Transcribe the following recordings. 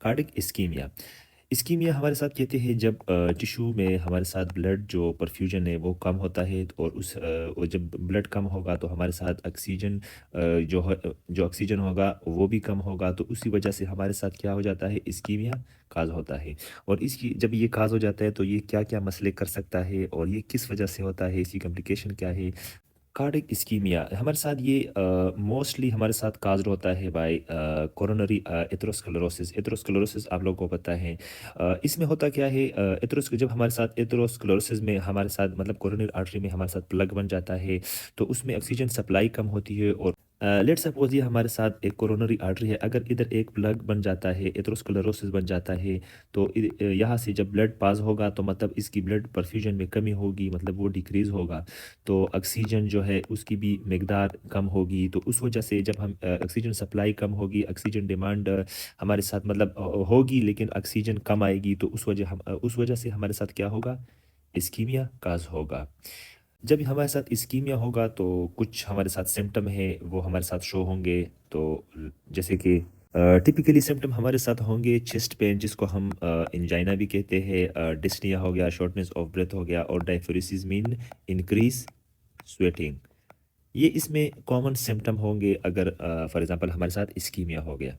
Cardiac ischemia. Ischemia हमारे साथ कहते हैं जब टिश्यू में हमारे साथ ब्लड जो परफ्यूजन है वो कम होता है और और जब ब्लड कम होगा तो हमारे साथ ऑक्सीजन जो ऑक्सीजन होगा वो भी कम होगा, तो उसी वजह से हमारे साथ क्या हो जाता है, इस्कीमिया काज होता है। और इसकी जब ये काज हो जाता है तो ये क्या क्या मसले कर सकता है और ये किस वजह से होता है, इसकी कॉम्प्लिकेशन क्या है। कार्डिक इस्कीमिया हमारे साथ ये मोस्टली हमारे साथ काज्ड होता है बाय कोरोनरी एथेरोस्क्लेरोसिस। एथेरोस्क्लेरोसिस आप लोगों को पता है। इसमें होता क्या है, जब हमारे साथ एथेरोस्क्लेरोसिस में हमारे साथ मतलब कोरोनरी आर्टरी में हमारे साथ प्लग बन जाता है, तो उसमें ऑक्सीजन सप्लाई कम होती है। और लेट्स सपोज ये हमारे साथ एक कोरोनरी आर्टरी है, अगर इधर एक प्लग बन जाता है, एथेरोस्क्लेरोसिस बन जाता है, तो यहाँ से जब ब्लड पास होगा तो मतलब इसकी ब्लड परफ्यूजन में कमी होगी, मतलब वो डिक्रीज़ होगा। तो ऑक्सीजन जो है उसकी भी मिकदार कम होगी, तो उस वजह से जब हम ऑक्सीजन सप्लाई कम होगी, ऑक्सीजन डिमांड हमारे साथ मतलब होगी, लेकिन ऑक्सीजन कम आएगी, तो उस वजह से हमारे साथ क्या होगा, इस्कीमिया काज होगा। जब हमारे साथ इस्कीमिया होगा तो कुछ हमारे साथ सिम्टम है वो हमारे साथ शो होंगे। तो जैसे कि टिपिकली सिम्टम हमारे साथ होंगे चेस्ट पेन, जिसको हम इंजाइना भी कहते हैं, डिस्निया हो गया, शॉर्टनेस ऑफ ब्रेथ हो गया, और डायफोरेसिस मीन इंक्रीज स्वेटिंग। ये इसमें कॉमन सिम्टम होंगे अगर फॉर एग्जांपल हमारे साथ इस्कीमिया हो गया।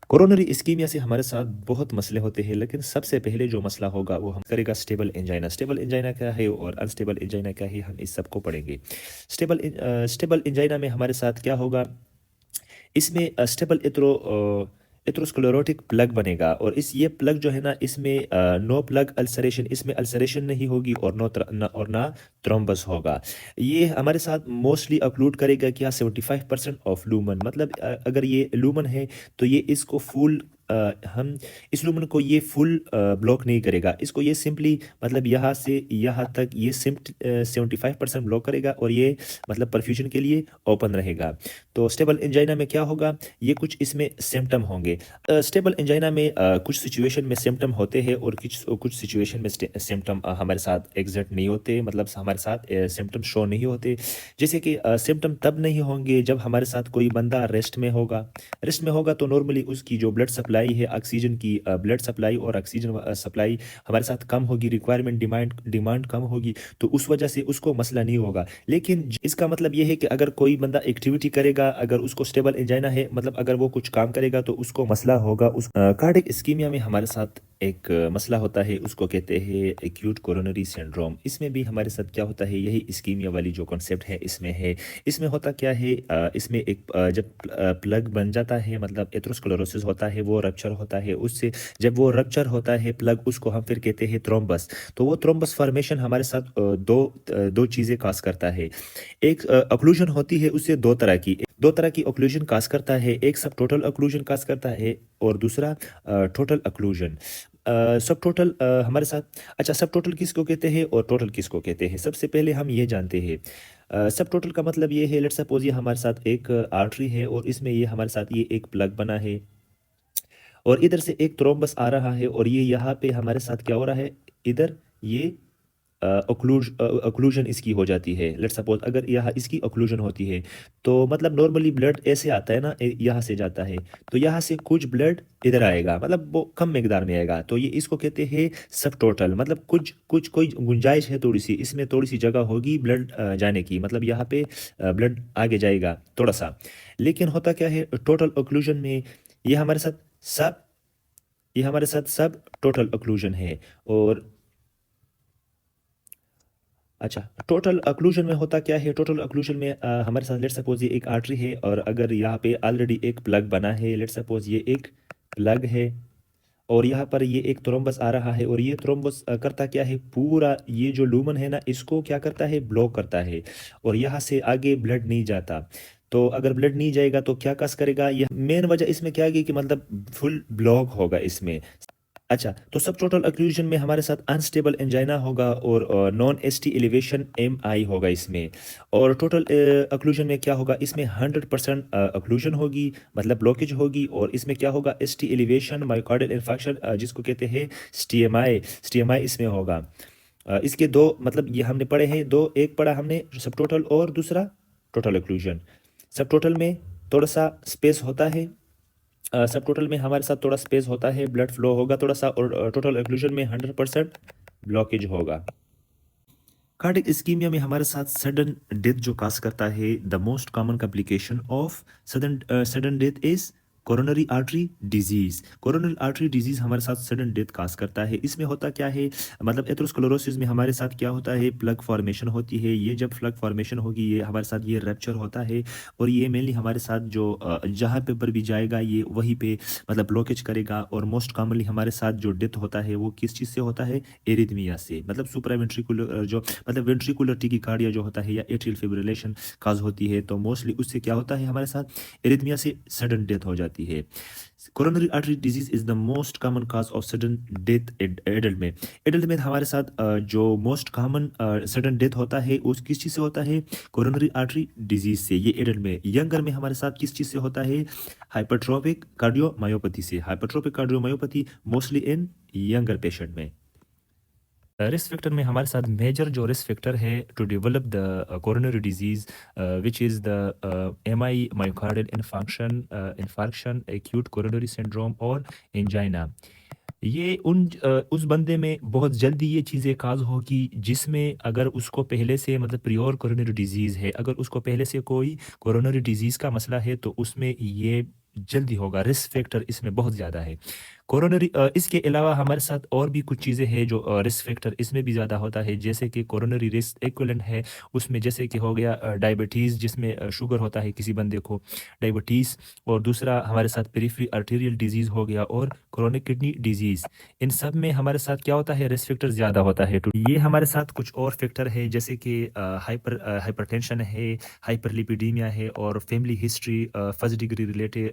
कोरोनरी इस्कीमिया से हमारे साथ बहुत मसले होते हैं, लेकिन सबसे पहले जो मसला होगा वो हम करेगा स्टेबल एंजाइना। स्टेबल एंजाइना क्या है और अनस्टेबल एंजाइना क्या है, हम इस सब को पढ़ेंगे। स्टेबल एंजाइना में हमारे साथ क्या होगा, इसमें स्टेबल एथेरोस्क्लेरोटिक प्लग बनेगा, और इस ये प्लग जो है ना, इसमें नो प्लग अल्सरेशन, इसमें अल्सरेशन नहीं होगी, और ना थ्रोम्बस होगा। ये हमारे साथ मोस्टली अक्लूड करेगा क्या, 75% ऑफ लूमन, मतलब अगर ये लूमन है तो ये इसको फुल हम इस लूमन को ये फुल ब्लॉक नहीं करेगा, इसको ये सिंपली मतलब यहाँ से यहाँ तक ये 75% ब्लॉक करेगा, और ये मतलब परफ्यूजन के लिए ओपन रहेगा। तो स्टेबल एंजाइना में क्या होगा, ये कुछ इसमें सिम्टम होंगे। स्टेबल एंजाइना में कुछ सिचुएशन में सिम्टम होते हैं और कुछ कुछ सिचुएशन में सिम्टम हमारे साथ एग्जैक्ट नहीं होते, मतलब हमारे साथ सिम्टम शो नहीं होते। जैसे कि सिम्टम तब नहीं होंगे जब हमारे साथ कोई बंदा रेस्ट में होगा। रेस्ट में होगा तो नॉर्मली उसकी जो ब्लड सप्लाई है, ऑक्सीजन की ब्लड सप्लाई और ऑक्सीजन सप्लाई हमारे साथ कम होगी, रिक्वायरमेंट डिमांड कम होगी, तो उस वजह से उसको मसला नहीं होगा। लेकिन इसका मतलब ये है कि अगर कोई बंदा एक्टिविटी करेगा, अगर उसको स्टेबल एंजाइना है, मतलब अगर वो कुछ काम करेगा तो उसको मसला होगा। उस कार्डिक इस्कीमिया में हमारे साथ एक मसला होता है, उसको कहते हैं एक्यूट कोरोनरी सिंड्रोम। इसमें भी हमारे साथ क्या होता है, यही इस्कीमिया वाली जो कॉन्सेप्ट है इसमें है। इसमें होता क्या है, इसमें एक जब प्लग बन जाता है, मतलब एथेरोस्क्लेरोसिस होता है, वो रप्चर होता है, उससे जब वो रप्चर होता है प्लग, उसको हम फिर कहते हैं थ्रोम्बस। तो वो थ्रोम्बस फॉर्मेशन हमारे साथ दो चीज़ें काज करता है। एक ऑक्लूजन होती है, उससे दो तरह की ऑक्लूजन काज करता है। एक सब टोटल ऑक्लूजन काज करता है, और दूसरा टोटल ऑक्लूजन। सब टोटल हमारे साथ, अच्छा सब टोटल किसको कहते हैं और टोटल किसको कहते हैं, सबसे पहले हम ये जानते हैं। सब टोटल का मतलब ये है, लेट्स सपोज ये हमारे साथ एक आर्टरी है और इसमें ये हमारे साथ ये एक प्लग बना है, और इधर से एक थ्रोम्बस आ रहा है, और ये यहाँ पे हमारे साथ क्या हो रहा है, इधर ये ऑक्लूजन इसकी हो जाती है। लेट्स सपोज अगर यहाँ इसकी ऑक्लूजन होती है, तो मतलब नॉर्मली ब्लड ऐसे आता है ना, यहाँ से जाता है, तो यहाँ से कुछ ब्लड इधर आएगा, मतलब वो कम मिकदार में आएगा, तो ये इसको कहते हैं सब टोटल। मतलब कुछ कुछ कोई गुंजाइश है थोड़ी सी, इसमें थोड़ी सी जगह होगी ब्लड जाने की, मतलब यहाँ पे ब्लड आगे जाएगा थोड़ा सा। लेकिन होता क्या है टोटल ऑक्लूजन में, ये हमारे साथ सब ये हमारे साथ सब टोटल ऑक्लूजन है। और अच्छा, टोटल ऑक्लूजन में होता क्या है, टोटल ऑक्लूजन में हमारे साथ लेट सपोज ये एक आर्टरी है, और अगर यहाँ पे ऑलरेडी एक प्लग बना है, लेट सपोज ये एक प्लग है, और यहाँ पर ये एक थ्रोम्बस आ रहा है, और ये थ्रोम्बस करता क्या है, पूरा ये जो लूमन है ना, इसको क्या करता है, ब्लॉक करता है, और यहाँ से आगे ब्लड नहीं जाता। तो अगर ब्लड नहीं जाएगा तो क्या कस करेगा, यह मेन वजह इसमें क्या है कि मतलब फुल ब्लॉक होगा इसमें। अच्छा, तो सब टोटल ऑक्लूजन में हमारे साथ अनस्टेबल एंजाइना होगा, और नॉन एसटी एलिवेशन एमआई होगा इसमें। और टोटल ऑक्लूजन में क्या होगा, इसमें 100% ऑक्लूजन होगी, मतलब ब्लॉकेज होगी, और इसमें क्या होगा, एसटी एलिवेशन मायोकार्डियल इन्फार्क्शन, जिसको कहते हैं स्टीएमआई। स्टीएमआई इसमें होगा। इसके दो मतलब ये हमने पढ़े हैं दो, एक पढ़ा हमने सब टोटल और दूसरा टोटल ऑक्लूजन। सब टोटल में थोड़ा सा स्पेस होता है, सब टोटल में हमारे साथ थोड़ा स्पेस होता है, ब्लड फ्लो होगा थोड़ा सा, और टोटल ओक्लूजन में 100% ब्लॉकेज होगा। कार्डिक इस्कीमिया में हमारे साथ सडन डेथ जो काज करता है, the most common complication of sudden sudden death is coronary artery disease. Coronary artery disease हमारे साथ सडन डेथ काज करता है। इसमें होता क्या है, मतलब एथेरोस्क्लेरोसिस में हमारे साथ क्या होता है, प्लग फॉर्मेशन होती है। ये जब प्लग फॉर्मेशन होगी, ये हमारे साथ ये रैप्चर होता है, और ये मेनली हमारे साथ जो जहाँ पे पर भी जाएगा ये वहीं पे मतलब ब्लॉकेज करेगा। और मोस्ट कॉमनली हमारे साथ जो डेथ होता है वो किस चीज़ से होता है, एरिथमिया से, मतलब सुप्रावेंट्रिकुलर जो मतलब वेंट्रिकुलर टिकिकार्डिया जो होता है या एट्रियल फिब्रिलेशन काज होती है, तो मोस्टली उससे क्या होता है, हमारे साथ एरिथमिया से सडन डेथ हो जाती है। Coronary artery disease is the most common cause of sudden death adult में। एडल्ट में हमारे साथ जो मोस्ट कॉमन सडन डेथ होता है उस किस चीज़ से होता है, कोरोनरी आर्टरी डिजीज से, ये एडल्ट में। यंगर में हमारे साथ किस चीज़ से होता है, हाइपरट्रोपिक कार्डियोमायोपैथी से। Hypertrophic cardiomyopathy mostly in younger patient में। रिस्क फैक्टर में हमारे साथ मेजर जो रिस्क फैक्टर है to develop the coronary disease, which is the MI myocardial infarction, acute coronary syndrome और एंजाइना। ये उस बंदे में बहुत जल्दी ये चीज़ें काज़ होगी जिसमें अगर उसको पहले से मतलब प्रियोर कोरोनरी डिजीज़ है, अगर उसको पहले से कोई कोरोनरी डिजीज़ का मसला है तो उसमें ये जल्दी होगा, रिस्क फैक्टर इसमें बहुत ज़्यादा है। इसके अलावा हमारे साथ और भी कुछ चीज़ें हैं जो रिस्क फैक्टर इसमें भी ज़्यादा होता है, जैसे कि कोरोनरी रिस्क इक्विवेलेंट है उसमें, जैसे कि हो गया डायबिटीज़, जिसमें शुगर होता है किसी बंदे को, डायबिटीज़। और दूसरा हमारे साथ पेरिफेरल आर्टेरियल डिजीज़ हो गया, और क्रोनिक किडनी डिजीज़। इन सब में हमारे साथ क्या होता है, रिस्क फैक्टर ज़्यादा होता है। तो ये हमारे साथ कुछ और फैक्टर है, जैसे कि हाइपरटेंशन है, हाइपरलिपिडीमिया है, और family history first degree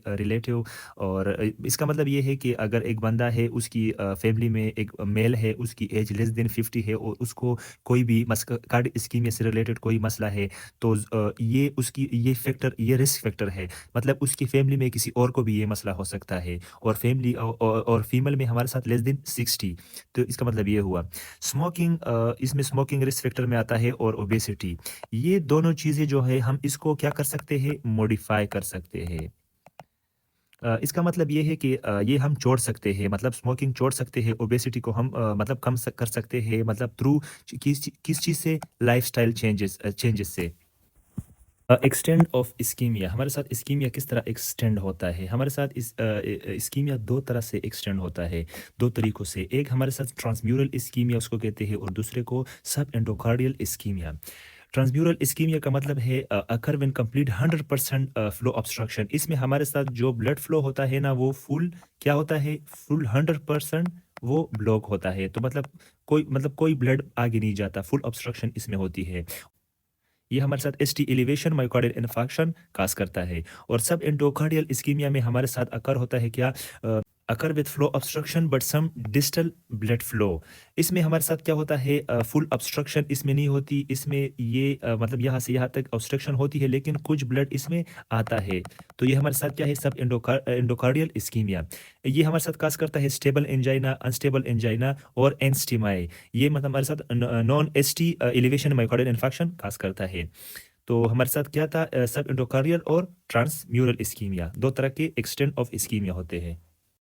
relative. और इसका मतलब ये है कि अगर एक बंदा है, उसकी फैमिली में एक मेल है, उसकी एज लेस देन 50 है, और उसको कोई भी कार्ड स्कीम से रिलेटेड कोई मसला है, तो ये उसकी ये फैक्टर, ये रिस्क फैक्टर है। मतलब उसकी फैमिली में किसी और को भी ये मसला हो सकता है। और फैमिली और फीमेल में हमारे साथ लेस देन 60। तो इसका मतलब ये हुआ। स्मोकिंग, इसमें स्मोकिंग रिस्क फैक्टर में आता है, और ओबेसिटी। ये दोनों चीज़ें जो है हम इसको क्या कर सकते हैं, मॉडिफाई कर सकते हैं। इसका मतलब ये है कि ये हम छोड़ सकते हैं, मतलब स्मोकिंग छोड़ सकते हैं, ओबेसिटी को हम मतलब कर सकते हैं, मतलब थ्रू किस चीज़ से, लाइफस्टाइल चेंजेस से। एक्सटेंड ऑफ इस्कीमिया, हमारे साथ इस्कीमिया किस तरह एक्सटेंड होता है, हमारे साथ इस्कीमिया दो तरह से एक्सटेंड होता है, दो तरीकों से। एक हमारे साथ ट्रांसम्यूरल इस्कीमिया उसको कहते हैं, और दूसरे को सब एंडोकार्डियल इस्कीमिया। ट्रांसम्यूरल इस्कीमिया का मतलब है occur when complete 100% flow obstruction. इसमें हमारे साथ जो ब्लड फ्लो होता है ना, वो फुल क्या होता है, फुल 100% वो ब्लॉक होता है। तो मतलब कोई ब्लड आगे नहीं जाता, फुल ऑब्स्ट्रक्शन इसमें होती है। ये हमारे साथ ST elevation myocardial infarction cause करता है। और सब एंडोकार्डियल इस्कीमिया में हमारे साथ अकर होता है क्या, occur with flow obstruction but some distal blood flow. इसमें हमारे साथ क्या होता है, फुल ऑब्स्ट्रक्शन इसमें नहीं होती, इसमें ये मतलब यहाँ से यहाँ तक ऑब्स्ट्रक्शन होती है, लेकिन कुछ ब्लड इसमें आता है। तो ये हमारे साथ क्या है, सब एंडोकार्डियल इस्कीमिया। ये हमारे साथ काज करता है स्टेबल एंजाइना, अनस्टेबल एंजाइना, और एंस्टिमाई। ये मतलब हमारे साथ non ST elevation myocardial infarction cause करता है। तो हमारे साथ क्या था, सब एंडोकार्डियल और ट्रांसम्यूरल इस्कीमिया, दो तरह के एक्सटेंट ऑफ इस्कीमिया होते हैं।